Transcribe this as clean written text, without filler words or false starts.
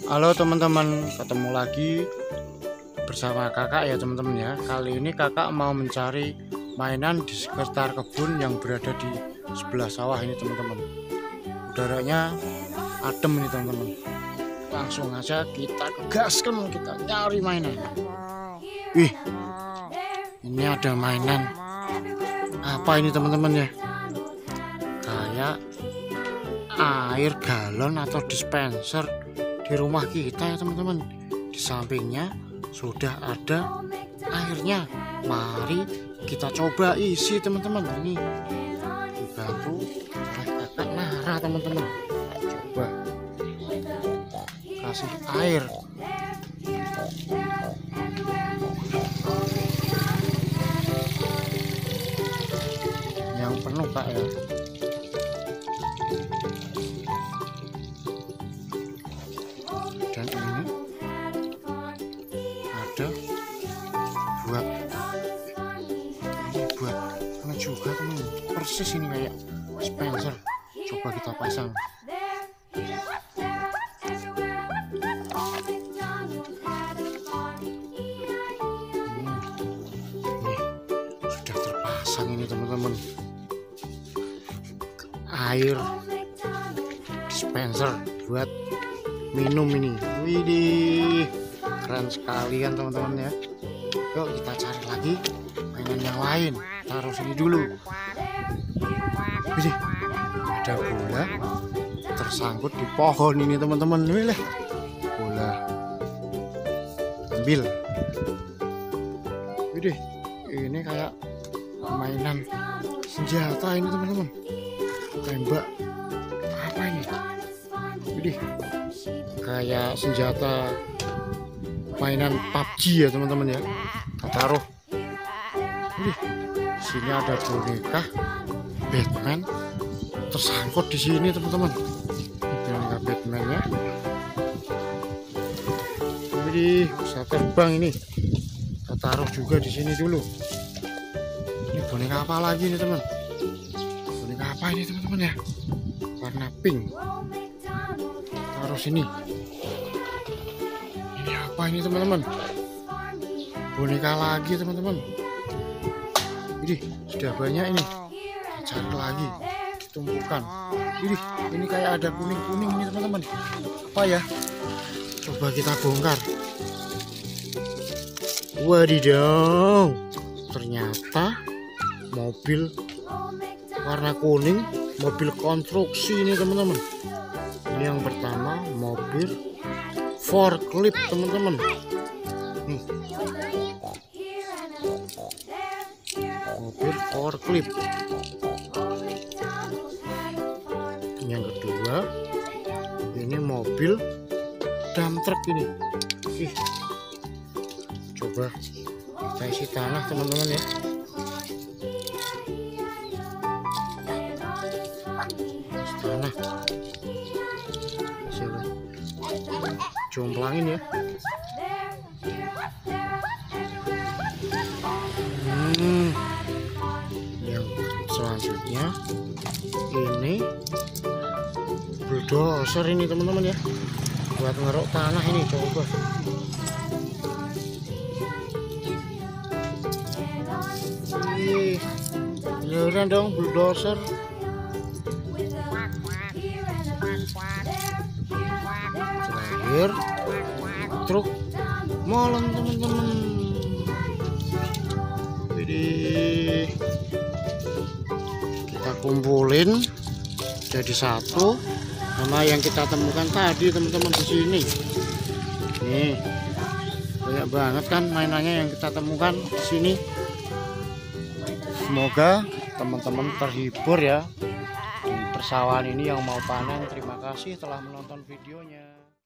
Halo teman-teman, ketemu lagi bersama kakak ya teman-teman ya. Kali ini kakak mau mencari mainan di sekitar kebun yang berada di sebelah sawah ini teman-teman. Udaranya adem ini teman-teman. Langsung aja kita gaskan, kita nyari mainan. Wih, ini ada mainan apa ini teman-teman ya? Kayak air galon atau dispenser di rumah kita ya teman-teman. Di sampingnya sudah ada airnya. Mari kita coba isi teman-teman. Ini dibantu oleh kakak Nara teman-teman. Coba kasih air. Yang penuh kak ya. Dan ini ada buat ini juga teman, persis ini kayak dispenser. Coba kita pasang. Nih sudah terpasang ini teman-teman, air dispenser buat minum ini. Widih, keren sekali kan teman-teman ya. Yuk kita cari lagi mainan yang lain. Taruh sini dulu. Widih, ada bola tersangkut di pohon ini teman-teman. Wih, bola ambil. Widih, ini kayak mainan senjata ini teman-teman. Tembak apa ini? Widih, kayak senjata mainan PUBG ya teman-teman ya. Kita taruh. Wih, sini ada boneka Batman tersangkut di sini teman-teman. Boneka Batman ya. Wih, bisa terbang ini. Kita taruh juga di sini dulu. Ini boneka apa lagi nih teman? Boneka apa ini teman-teman ya? Warna pink. Taruh sini. Ini apa ini teman-teman? Boneka lagi teman-teman. Ini sudah banyak ini. Cari lagi, ditumpukan. Ini kayak ada kuning-kuning ini teman-teman. Apa ya? Coba kita bongkar. Wadidaw, ternyata mobil warna kuning, mobil konstruksi ini teman-teman. Ini yang pertama, mobil forklift teman-teman. Mobil forklift. Yang kedua, ini mobil dump truck ini. Coba kita isi tanah teman-teman ya. Tanah. Jomplangin ya. Yang selanjutnya ini bulldozer ini teman-teman ya, buat ngeruk tanah ini. Coba beneran dong bulldozer. Terakhir truk molen teman-teman. Jadi kita kumpulin jadi satu sama yang kita temukan tadi teman-teman di sini. Nih banyak banget kan mainannya yang kita temukan di sini. Semoga teman-teman terhibur ya di persawahan ini yang mau panen. Terima kasih telah menonton videonya.